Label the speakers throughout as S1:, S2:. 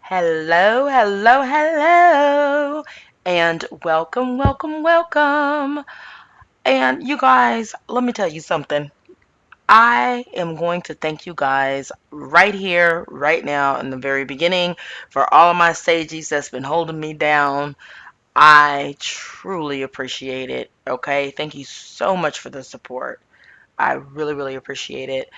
S1: Hello, hello, hello, and welcome, welcome, welcome. And you guys, let me tell you something. I am going to thank you guys right here, right now, in the very beginning for all of my sages that's been holding me down. I truly appreciate it. Okay, thank you so much for the support. I really, really appreciate it.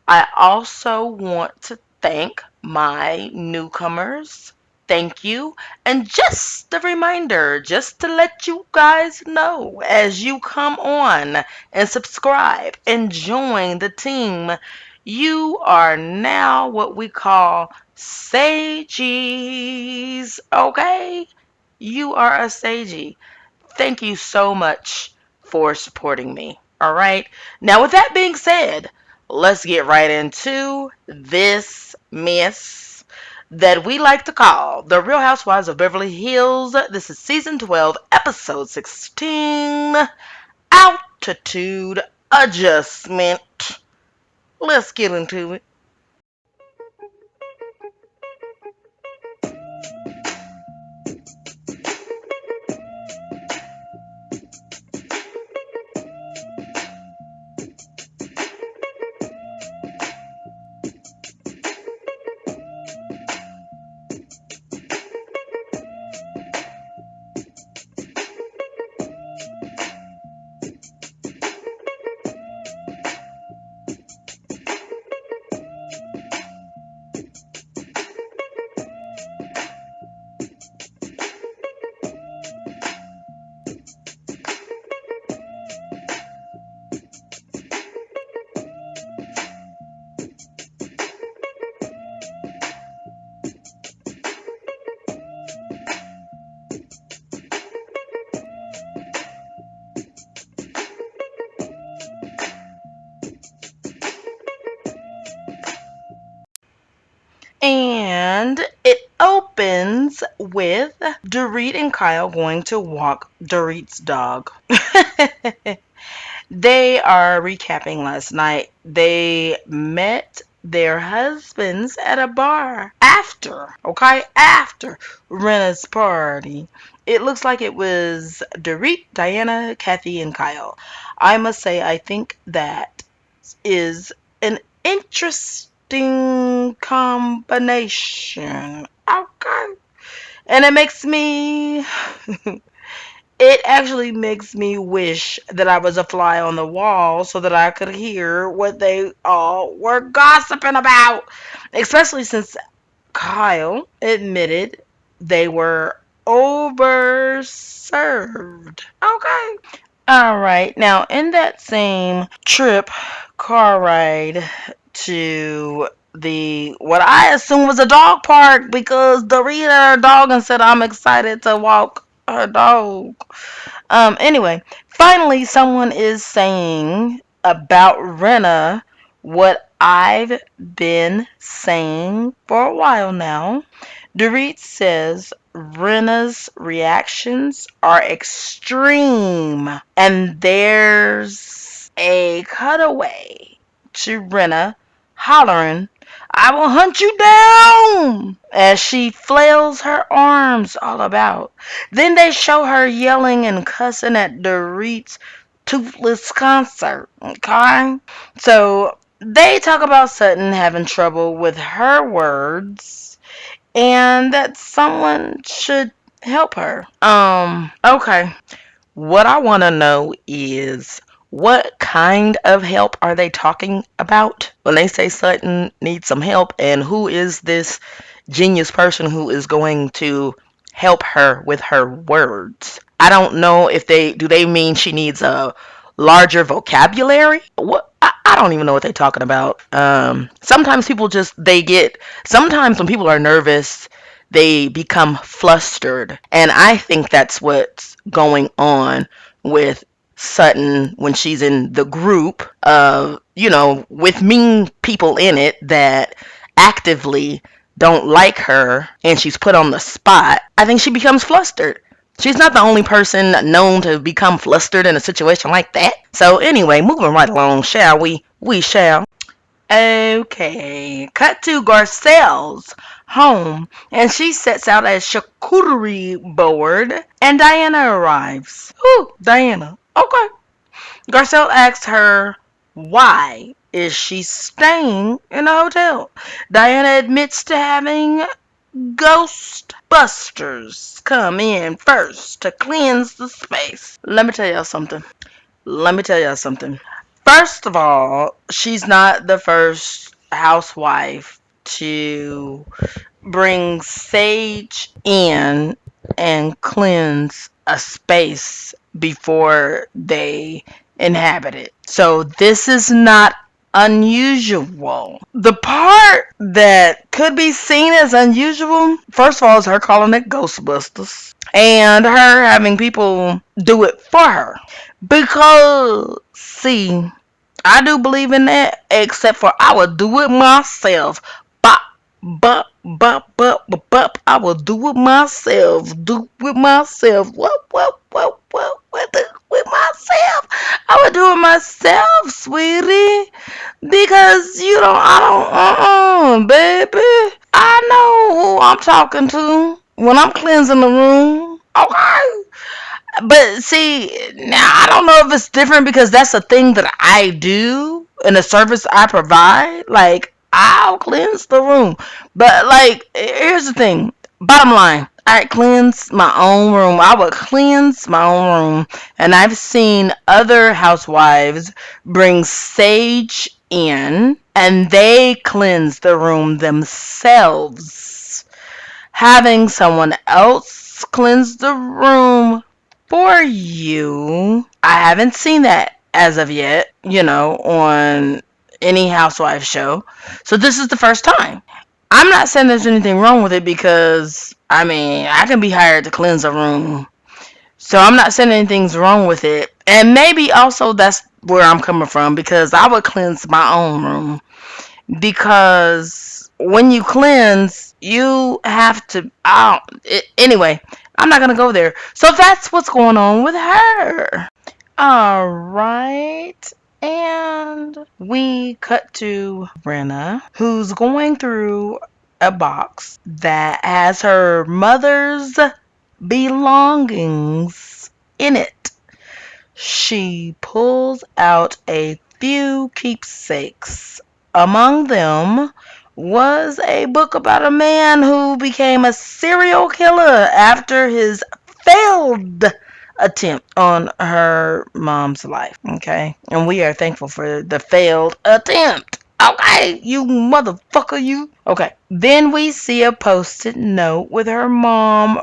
S1: I also want to thank my newcomers. Thank you. And just a reminder, just to let you guys know as you come on and subscribe and join the team, you are now what we call Sagies. Okay? You are a Sagey. Thank you so much for supporting me. All right. Now, with that being said, let's get right into this mess that we like to call The Real Housewives of Beverly Hills. This is season 12, episode 16, Altitude Adjustment. Let's get into it. And it opens with Dorit and Kyle going to walk Dorit's dog. They are recapping last night. They met their husbands at a bar after Rena's party. It looks like it was Dorit, Diana, Kathy, and Kyle. I must say, I think that is an interesting combination. Okay. And it actually makes me wish that I was a fly on the wall so that I could hear what they all were gossiping about. Especially since Kyle admitted they were overserved. Okay. All right. Now, in that same car ride to the what I assume was a dog park because Dorita had her dog and said I'm excited to walk her dog. Anyway, finally someone is saying about Rena what I've been saying for a while now. Dorit says Rena's reactions are extreme, and there's a cutaway to Rena hollering, I will hunt you down, as she flails her arms all about. Then they show her yelling and cussing at Dorit's toothless concert. Okay? So they talk about Sutton having trouble with her words and that someone should help her. Okay. What I want to know is what kind of help are they talking about when they say Sutton needs some help, and who is this genius person who is going to help her with her words? I don't know if they mean she needs a larger vocabulary. What I don't even know what they're talking about. Sometimes people just they get sometimes when people are nervous they become flustered, and I think that's what's going on with Sutton when she's in the group of, with mean people in it that actively don't like her and she's put on the spot. I think she becomes flustered. She's not the only person known to become flustered in a situation like that. So anyway, moving right along, shall we? We shall. Okay, cut to Garcelle's home, and she sets out a charcuterie board, and Diana arrives. Ooh, Diana. Okay. Garcelle asks her why is she staying in a hotel. Diana admits to having Ghostbusters come in first to cleanse the space. Let me tell y'all something. Let me tell y'all something. First of all, she's not the first housewife to bring sage in and cleanse a space before they inhabit it. So this is not unusual. The part that could be seen as unusual, first of all, is her calling it Ghostbusters and her having people do it for her. Because, see, I do believe in that, except for I would do it myself. Bop, bop, bop, bop, bop, bop. I will do it myself. Do it myself. What, do it myself. I would do it myself, sweetie. Because I don't, baby. I know who I'm talking to when I'm cleansing the room. Okay. But see, now I don't know if it's different because that's a thing that I do and a service I provide. Like, I'll cleanse the room. But, like, here's the thing. Bottom line, I cleanse my own room. I would cleanse my own room. And I've seen other housewives bring sage in and they cleanse the room themselves. Having someone else cleanse the room for you. I haven't seen that as of yet, on any housewife show. So this is the first time. I'm not saying there's anything wrong with it because, I mean, I can be hired to cleanse a room. So I'm not saying anything's wrong with it. And maybe also that's where I'm coming from because I would cleanse my own room. Because when you cleanse, you have to. Anyway, I'm not gonna go there. So that's what's going on with her. All right. And we cut to Brenna, who's going through a box that has her mother's belongings in it. She pulls out a few keepsakes. Among them was a book about a man who became a serial killer after his failed attempt on her mom's life. Okay? And we are thankful for the failed attempt. Okay, you motherfucker, you. Okay. Then we see a post-it note with her mom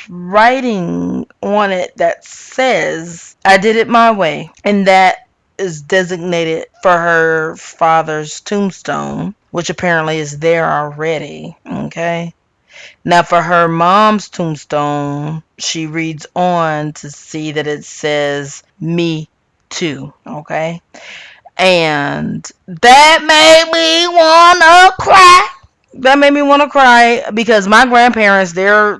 S1: writing on it that says, I did it my way. And that is designated for her father's tombstone, which apparently is there already. Okay. Now, for her mom's tombstone, she reads on to see that it says, me too. Okay. And that made me want to cry. That made me want to cry because my grandparents, they're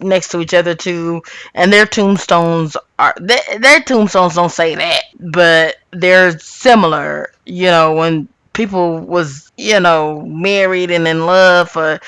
S1: next to each other too, and their tombstones their tombstones don't say that, but they're similar. When people was married and in love for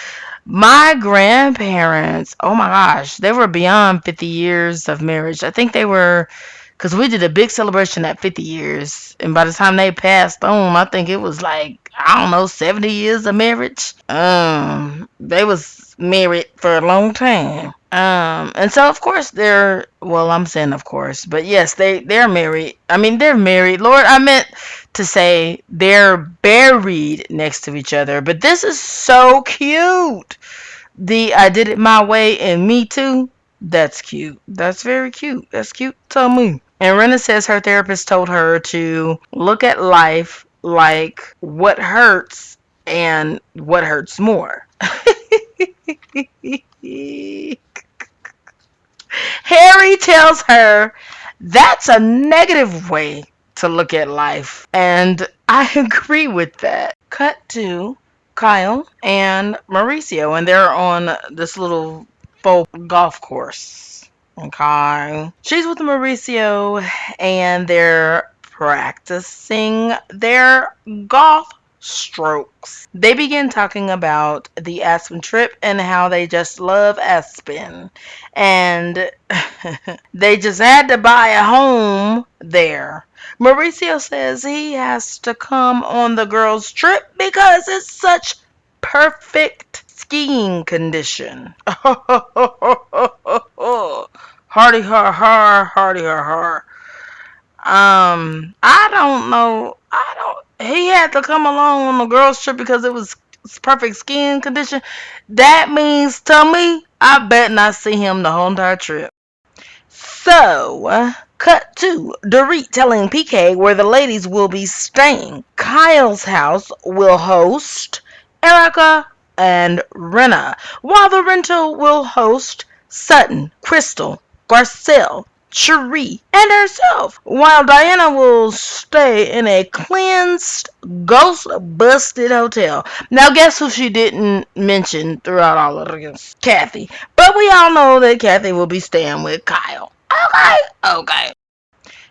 S1: my grandparents. Oh my gosh, they were beyond 50 years of marriage. I think they were, because we did a big celebration at 50 years. And by the time they passed on, I think it was like, I don't know, 70 years of marriage. They was married for a long time. And so of course well, I'm saying of course, but yes, they're married. I mean, they're married. Lord, I meant to say they're buried next to each other. But this is so cute. I did it my way and me too. That's cute. That's very cute. That's cute to me. And Rena says her therapist told her to look at life like what hurts and what hurts more. Harry tells her that's a negative way to look at life. And I agree with that. Cut to Kyle and Mauricio, and they're on this little folk golf course. Okay. She's with Mauricio, and they're practicing their golf strokes. They begin talking about the Aspen trip and how they just love Aspen. And they just had to buy a home there. Mauricio says he has to come on the girls' trip because it's such perfect skiing condition. Hardy har har, hardy har har. I don't know. I don't. He had to come along on the girls' trip because it was perfect skiing condition. That means to me, I bet not see him the whole entire trip. So, cut to Dorit telling PK where the ladies will be staying. Kyle's house will host Erica and Renna, while the rental will host Sutton, Crystal, Garcelle, Cherie, and herself, while Diana will stay in a cleansed, ghost busted hotel. Now, guess who she didn't mention throughout all of this? Kathy. But we all know that Kathy will be staying with Kyle. Okay, okay.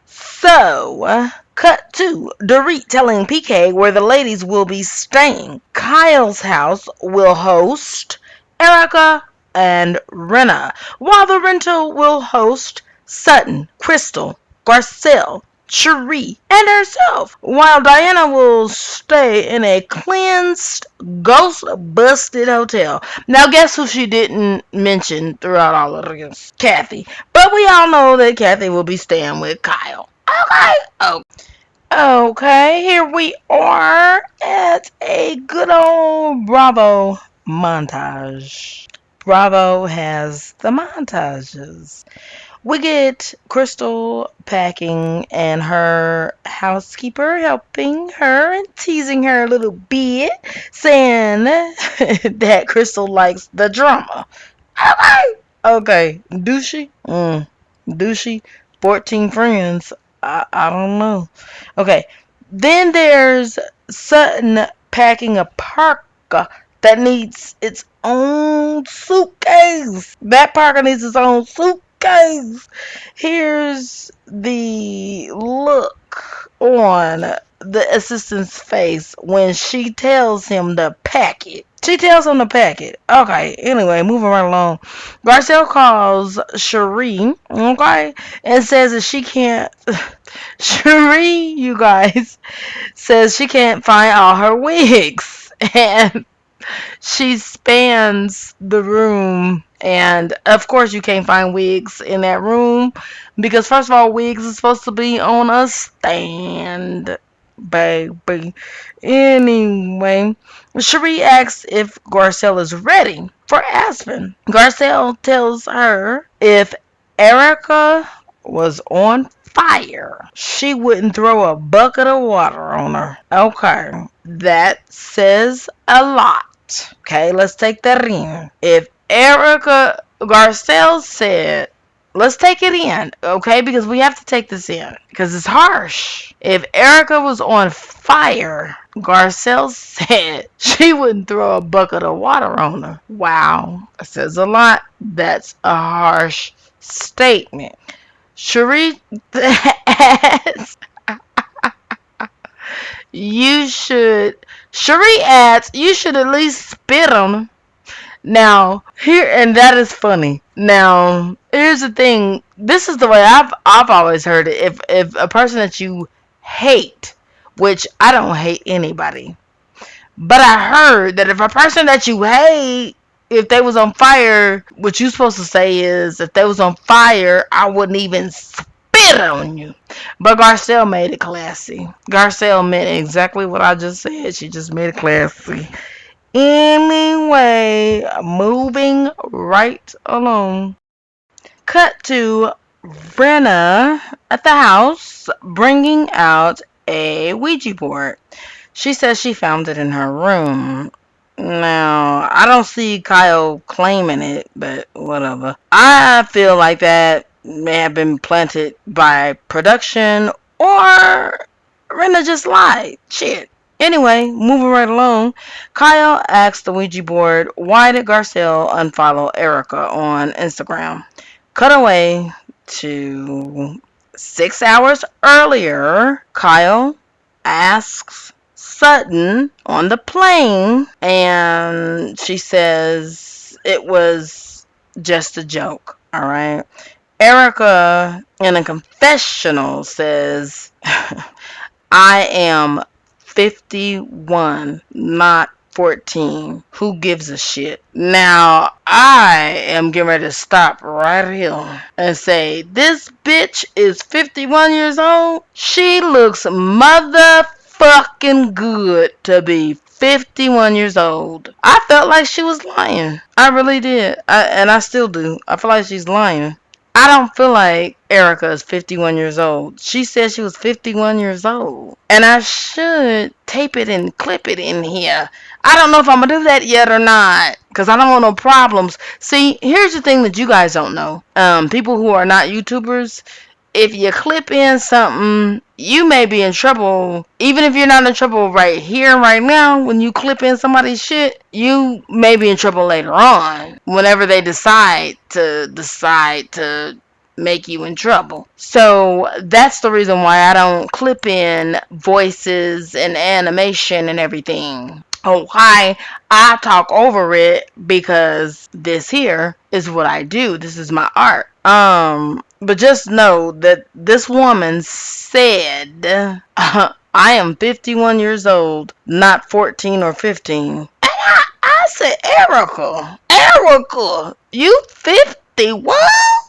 S1: So, cut to Dorit telling PK where the ladies will be staying. Kyle's house will host Erica and Renna, while the rental will host Sutton, Crystal, Garcelle, Cherie, and herself, while Diana will stay in a cleansed, ghost busted hotel. Now, guess who she didn't mention throughout all of this? Kathy. But we all know that Kathy will be staying with Kyle. Okay. Okay. Okay, here we are at a good old Bravo montage. Bravo has the montages. We get Crystal packing and her housekeeper helping her and teasing her a little bit, saying that Crystal likes the drama. Okay. Okay. Do she? Do she? 14 friends. I don't know. Okay. Then there's Sutton packing a parka that needs its own suitcase. That parka needs its own suitcase. Here's the look on the assistant's face when she tells him to pack it. She tells him to pack it. Okay, anyway, moving right along. Garcelle calls Cherie, okay, and says that she can't. Cherie, you guys, says she can't find all her wigs. And she spans the room, and of course you can't find wigs in that room because first of all, wigs is supposed to be on a stand, baby. Anyway, Cherie asks if Garcelle is ready for Aspen. Garcelle tells her if Erica was on fire, she wouldn't throw a bucket of water on her. Okay, that says a lot. Okay, let's take that in. If Erica Garcelle said, let's take it in, okay, because we have to take this in because it's harsh. If Erica was on fire, Garcelle said she wouldn't throw a bucket of water on her. Wow, that says a lot. That's a harsh statement. Cherie adds, you should. Cherie adds, you should at least spit on them. Now, here, and that is funny. Now, here's the thing. This is the way I've always heard it. If a person that you hate, which I don't hate anybody, but I heard that if a person that you hate, if they was on fire, what you supposed to say is, if they was on fire, I wouldn't even spit on you. But Garcelle made it classy. Garcelle meant exactly what I just said. She just made it classy. Anyway, moving right along. Cut to Brenna at the house bringing out a Ouija board. She says she found it in her room. Now, I don't see Kyle claiming it, but whatever. I feel like that may have been planted by production or Rena just lied. Shit. Anyway, moving right along, Kyle asked the Ouija board, why did Garcelle unfollow Erica on Instagram? Cut away to 6 hours earlier, Kyle asks Sutton on the plane, and she says it was just a joke. All right. Erica in a confessional says, I am 51, not 14. Who gives a shit? Now, I am getting ready to stop right here and say, this bitch is 51 years old. She looks motherfucking good to be 51 years old. I felt like she was lying. I really did. And I still do. I feel like she's lying. I don't feel like Erica is 51 years old. She said she was 51 years old. And I should tape it and clip it in here. I don't know if I'm going to do that yet or not. Because I don't want no problems. See, here's the thing that you guys don't know. People who are not YouTubers, if you clip in something, you may be in trouble. Even if you're not in trouble right here, right now, when you clip in somebody's shit, you may be in trouble later on. Whenever they decide to make you in trouble. So that's the reason why I don't clip in voices and animation and everything. Oh, hi. I talk over it because this here is what I do. This is my art. But just know that this woman said, I am 51 years old, not 14 or 15. And I said, Erica, you 51?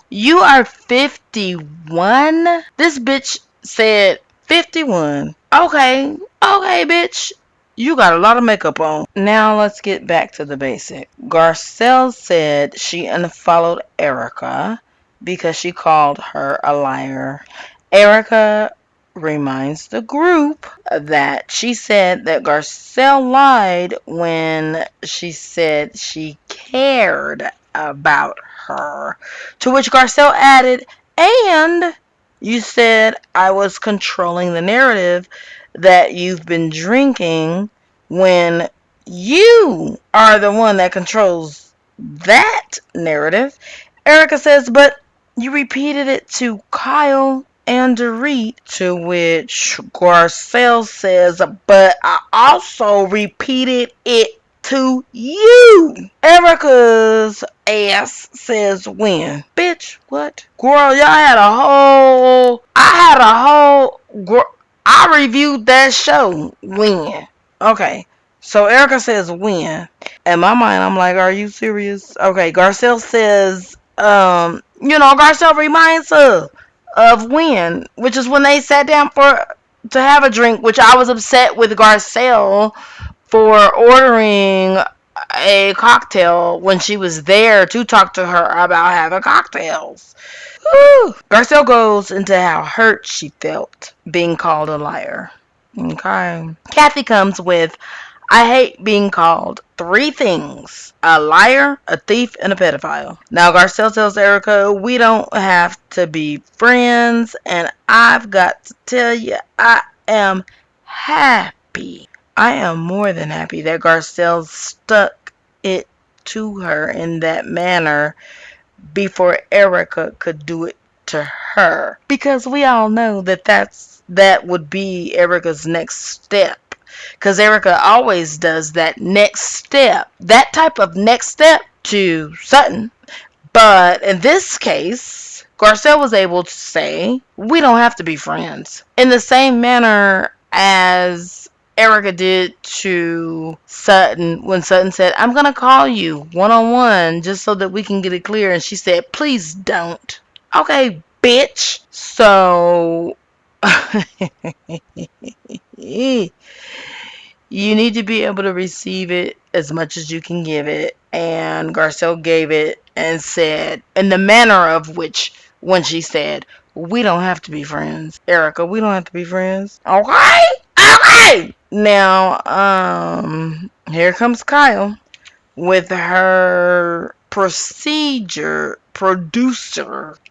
S1: You are 51? This bitch said 51. Okay, bitch. You got a lot of makeup on. Now let's get back to the basic. Garcelle said she unfollowed Erica because she called her a liar. Erica reminds the group that she said that Garcelle lied when she said she cared about her. To which Garcelle added, and you said I was controlling the narrative that you've been drinking when you are the one that controls that narrative. Erica says, but you repeated it to Kyle and Dorit, to which Garcelle says, but I also repeated it to you. Erica's ass says when. Bitch, what? Girl, I reviewed that show. When? Okay. So Erica says when. In my mind, I'm like, are you serious? Okay, Garcelle says, Garcelle reminds her of when, which is when they sat down to have a drink, which I was upset with Garcelle for ordering a cocktail when she was there to talk to her about having cocktails. Whew. Garcelle goes into how hurt she felt being called a liar. Okay. Kathy comes with, I hate being called 3 things: a liar, a thief, and a pedophile. Now Garcelle tells Erica, we don't have to be friends, and I've got to tell you, I am happy. I am more than happy that Garcelle stuck it to her in that manner before Erica could do it to her. Because we all know that would be Erica's next step. Because Erica always does that next step. That type of next step to Sutton. But in this case, Garcelle was able to say, we don't have to be friends. In the same manner as Erica did to Sutton when Sutton said, I'm going to call you one-on-one just so that we can get it clear. And she said, please don't. Okay, bitch. So you need to be able to receive it as much as you can give it. And Garcelle gave it and said, in the manner of which, when she said, we don't have to be friends. Erica, we don't have to be friends. Okay? Okay! Now, here comes Kyle with her producer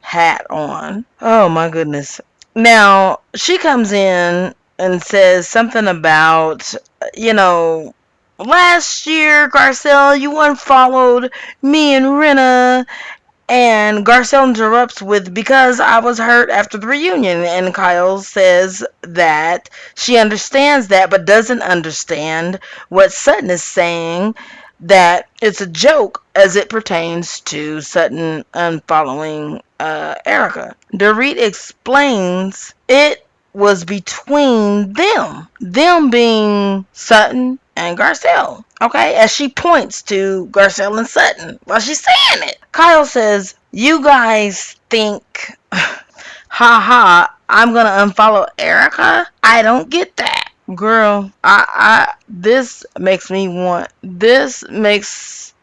S1: hat on. Oh my goodness. Now, she comes in and says something about, last year, Garcelle, you unfollowed me and Rena, And Garcelle interrupts with, because I was hurt after the reunion. And Kyle says that she understands that, but doesn't understand what Sutton is saying, that it's a joke as it pertains to Sutton unfollowing Erica. Dorit explains it was between them being Sutton and Garcelle. Okay, as she points to Garcelle and Sutton while she's saying it. Kyle says, "You guys think, haha, I'm gonna unfollow Erica? I don't get that." Girl, this makes me want, this makes,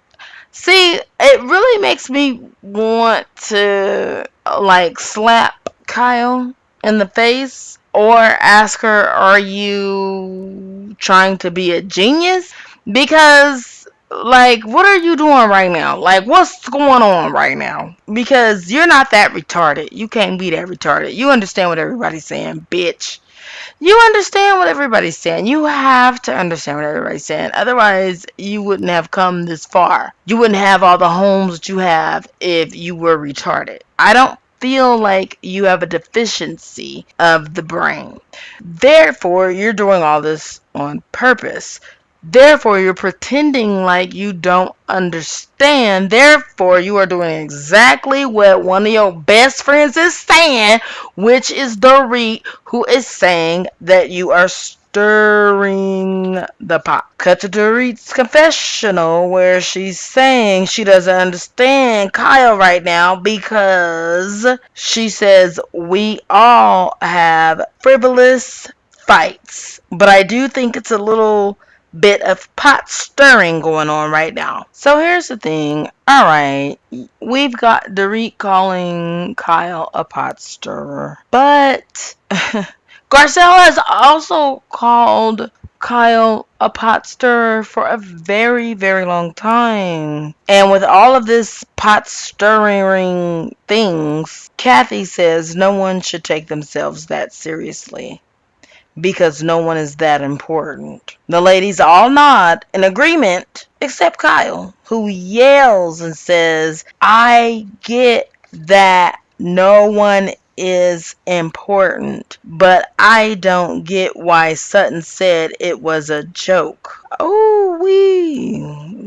S1: see, it really makes me want to, like, slap Kyle in the face or ask her, "Are you trying to be a genius?" Because, like, what are you doing right now? Like, what's going on right now? Because you're not that retarded. You can't be that retarded. You understand what everybody's saying, bitch. You understand what everybody's saying. You have to understand what everybody's saying. Otherwise, you wouldn't have come this far. You wouldn't have all the homes that you have if you were retarded. I don't feel like you have a deficiency of the brain. Therefore, you're doing all this on purpose. Therefore, you're pretending like you don't understand. Therefore, you are doing exactly what one of your best friends is saying, which is Dorit, who is saying that you are stirring the pot. Cut to Dorit's confessional where she's saying she doesn't understand Kyle right now because she says we all have frivolous fights. But I do think it's a little bit of pot stirring going on right now. So here's the thing. All right, we've got Dorit calling Kyle a pot stirrer, but Garcelle has also called Kyle a pot stirrer for a very, very long time. And with all of this pot stirring things, Kathy says no one should take themselves that seriously because no one is that important. The ladies all nod in agreement, except Kyle, who yells and says, "I get that no one is important, but I don't get why Sutton said it was a joke." Oh,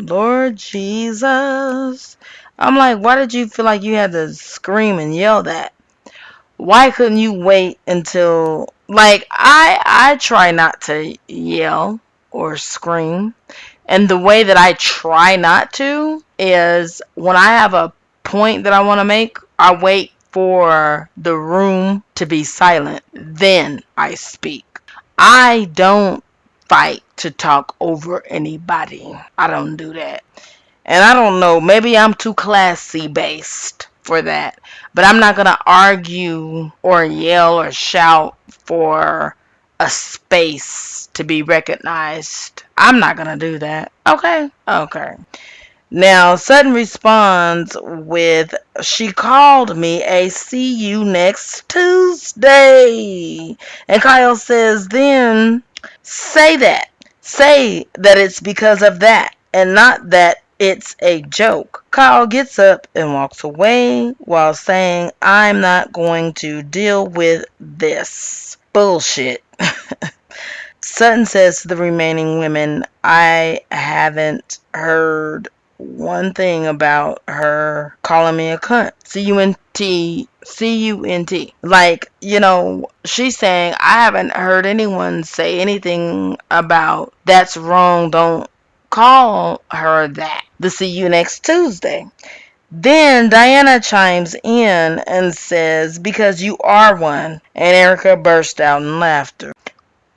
S1: Lord Jesus. I'm like, why did you feel like you had to scream and yell that? Why couldn't you wait until, like, I try not to yell or scream, and the way that I try not to is when I have a point that I want to make, I wait for the room to be silent, then I speak. I don't fight to talk over anybody. I don't do that. And I don't know, maybe I'm too classy based for that. But I'm not going to argue or yell or shout for a space to be recognized. I'm not going to do that. Okay? Okay. Now, Sutton responds with, "She called me a see you next Tuesday." And Kyle says, "Then say that. Say that it's because of that and not that it's a joke." Kyle gets up and walks away while saying, "I'm not going to deal with this bullshit." Sutton says to the remaining women, "I haven't heard one thing about her calling me a cunt. C-U-N-T. C-U-N-T. Like, she's saying, I haven't heard anyone say anything about that's wrong. Don't call her that. The see you next Tuesday." Then Diana chimes in and says, "Because you are one." And Erica burst out in laughter.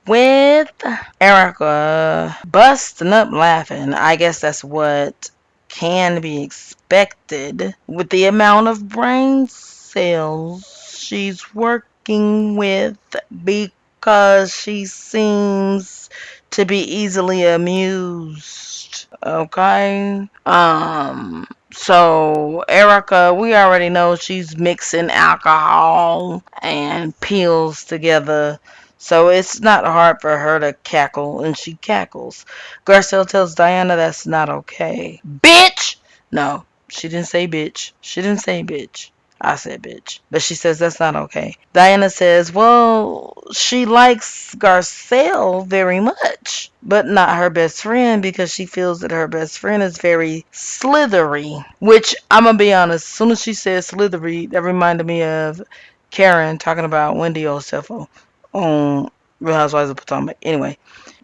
S1: With Erica busting up laughing, I guess that's what can be expected with the amount of brain cells she's working with, because she seems to be easily amused. Okay? So Erica, we already know she's mixing alcohol and pills together. So it's not hard for her to cackle, and she cackles. Garcelle tells Diana that's not okay. Bitch! No. She didn't say bitch. She didn't say bitch. I said bitch. But she says that's not okay. Diana says, well, she likes Garcelle very much, but not her best friend because she feels that her best friend is very slithery. Which, I'm going to be honest, as soon as she said slithery, that reminded me of Karen talking about Wendy Osefo on Real Housewives of Potomac. Anyway,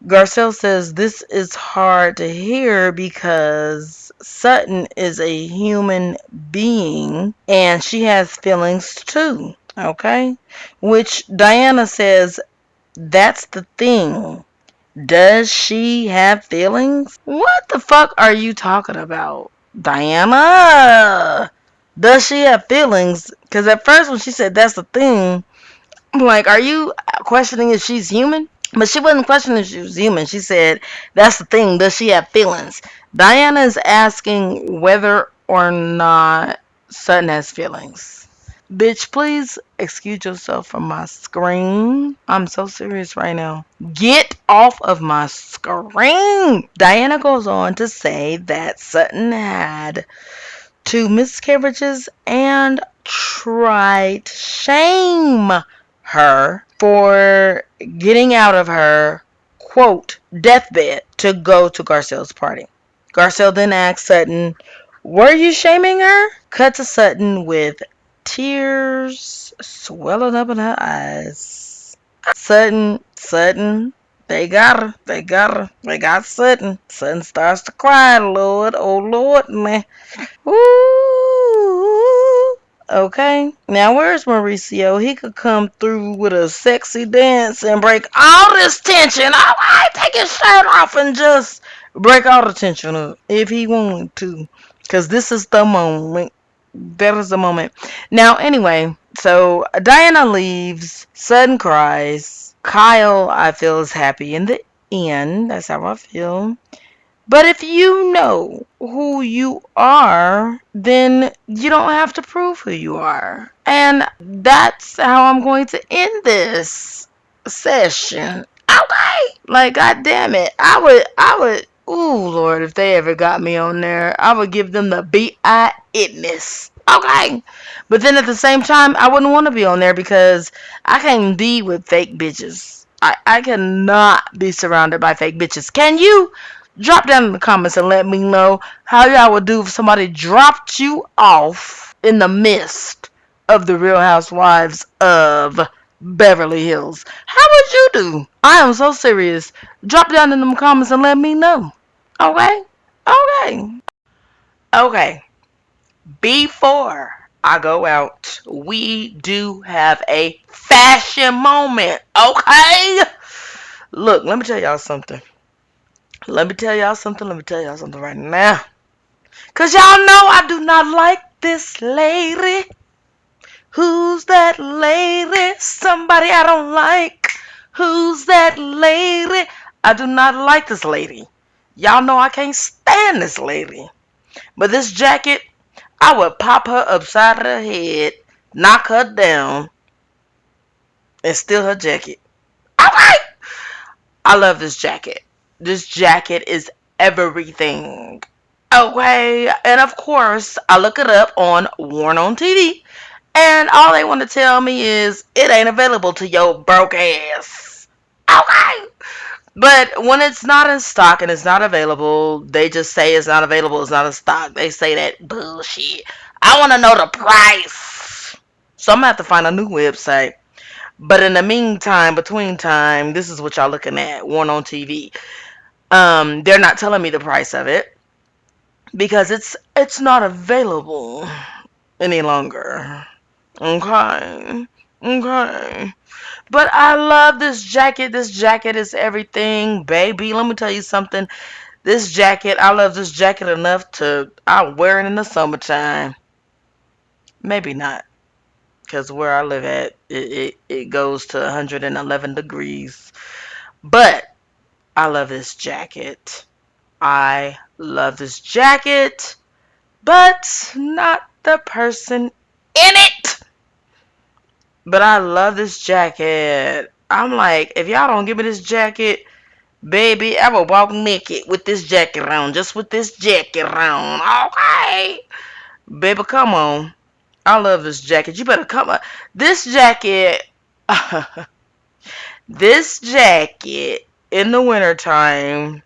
S1: Garcelle says this is hard to hear because Sutton is a human being and she has feelings too. Okay? Which Diana says that's the thing. Does she have feelings? What the fuck are you talking about, Diana? Does she have feelings? Because at first, when she said that's the thing, I'm like, are you questioning if she's human? But she wasn't questioning if she was human. She said, that's the thing. Does she have feelings? Diana is asking whether or not Sutton has feelings. Bitch, please excuse yourself from my screen. I'm so serious right now. Get off of my screen. Diana goes on to say that Sutton had 2 miscarriages and tried to shame her for getting out of her, quote, deathbed to go to Garcelle's party. Garcelle then asked Sutton, were you shaming her? Cut to Sutton with tears swelling up in her eyes. Sutton, they got Sutton. Sutton starts to cry, Lord, oh Lord, man. Ooh. Okay. Now where's Mauricio? He could come through with a sexy dance and break all this tension. Alright, take his shirt off and just break all the tension up if he wanted to. Cause this is the moment. That is the moment. Now anyway, so Diana leaves. Sutton cries. Kyle, I feel, is happy in the end. That's how I feel. But if you know who you are, then you don't have to prove who you are. And that's how I'm going to end this session. Okay. Like, god damn it. Ooh, Lord, if they ever got me on there, I would give them the B.I.itness. Okay. But then at the same time, I wouldn't want to be on there because I can't be with fake bitches. I cannot be surrounded by fake bitches. Can you? Drop down in the comments and let me know how y'all would do if somebody dropped you off in the midst of the Real Housewives of Beverly Hills. How would you do? I am so serious. Drop down in the comments and let me know. Okay? Okay. Okay. Before I go out, we do have a fashion moment. Okay? Look, let me tell y'all something. Let me tell y'all something right now. Cause y'all know I do not like this lady. Who's that lady? Somebody I don't like. Who's that lady? I do not like this lady. Y'all know I can't stand this lady. But this jacket, I would pop her upside her head, knock her down, and steal her jacket. Alright! I love this jacket. This jacket is everything. Okay, and of course, I look it up on Worn on TV, and all they want to tell me is it ain't available to your broke ass. Okay, but when it's not in stock and it's not available, they just say it's not available, it's not in stock. They say that bullshit. I want to know the price. So I'm going to have to find a new website. But in the meantime, between time, this is what y'all looking at, Worn on TV. They're not telling me the price of it because it's not available any longer. Okay. Okay. But I love this jacket. This jacket is everything, baby. Let me tell you something. This jacket, I love this jacket enough to I'll wear it in the summertime. Maybe not. Because where I live at, it goes to 111 degrees. But I love this jacket. I love this jacket, but not the person in it. But I love this jacket. I'm like, if y'all don't give me this jacket, baby, I will walk naked with this jacket on. Just with this jacket on. Okay. Baby, come on. I love this jacket. You better come on. This jacket, this jacket in the wintertime,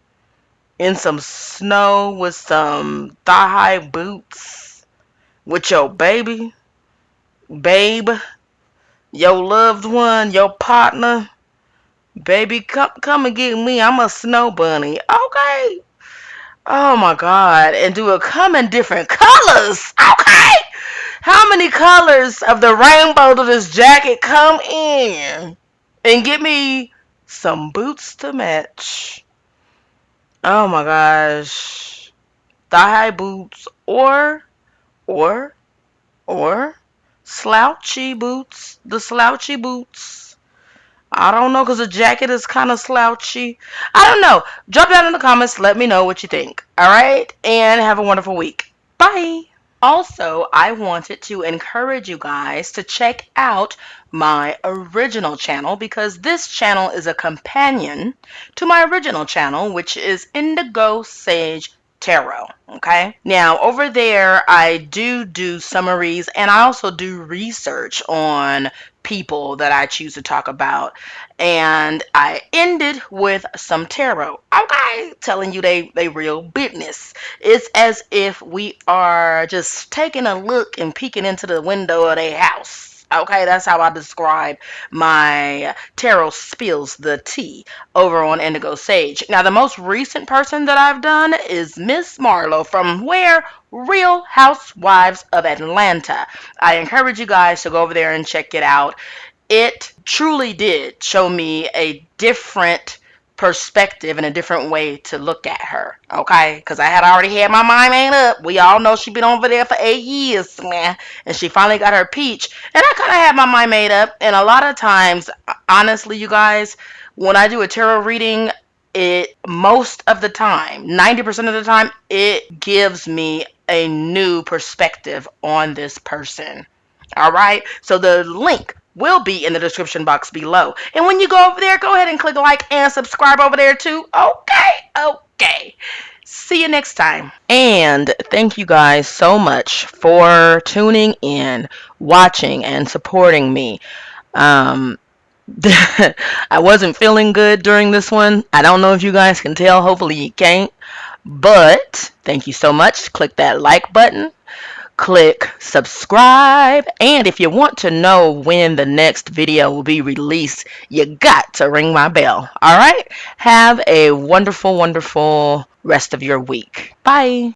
S1: in some snow with some thigh-high boots, with your babe, your loved one, your partner. Baby, come and get me. I'm a snow bunny. Okay. Oh my God. And do it come in different colors. Okay. How many colors of the rainbow do this jacket come in? And get me some boots to match. Oh my gosh. Thigh high boots or, or slouchy boots. The slouchy boots. I don't know because the jacket is kind of slouchy. I don't know. Drop down in the comments. Let me know what you think. All right. And have a wonderful week. Bye. Also, I wanted to encourage you guys to check out my original channel because this channel is a companion to my original channel, which is Indigo Sage Tarot. Okay, now over there I do summaries and I also do research on people that I choose to talk about, and I ended with some tarot. Okay, telling you they real business. It's as if we are just taking a look and peeking into the window of their house. Okay, that's how I describe my tarot spills the tea over on Indigo Sage. Now, the most recent person that I've done is Miss Marlowe from where? Real Housewives of Atlanta. I encourage you guys to go over there and check it out. It truly did show me a different perspective and a different way to look at her. Okay, because I had already had my mind made up. We all know she's been over there for 8 years, man, and she finally got her peach. And I kind of had my mind made up. And a lot of times, honestly, you guys, when I do a tarot reading, it most of the time, 90% of the time, it gives me a new perspective on this person. All right, so the link will be in the description box below. And when you go over there, go ahead and click like and subscribe over there too. Okay, okay. See you next time. And thank you guys so much for tuning in, watching, and supporting me. Um, I wasn't feeling good during this one. I don't know if you guys can tell. Hopefully you can't. But thank you so much. Click that like button. Click subscribe, and if you want to know when the next video will be released, you got to ring my bell. All right, have a wonderful rest of your week. Bye.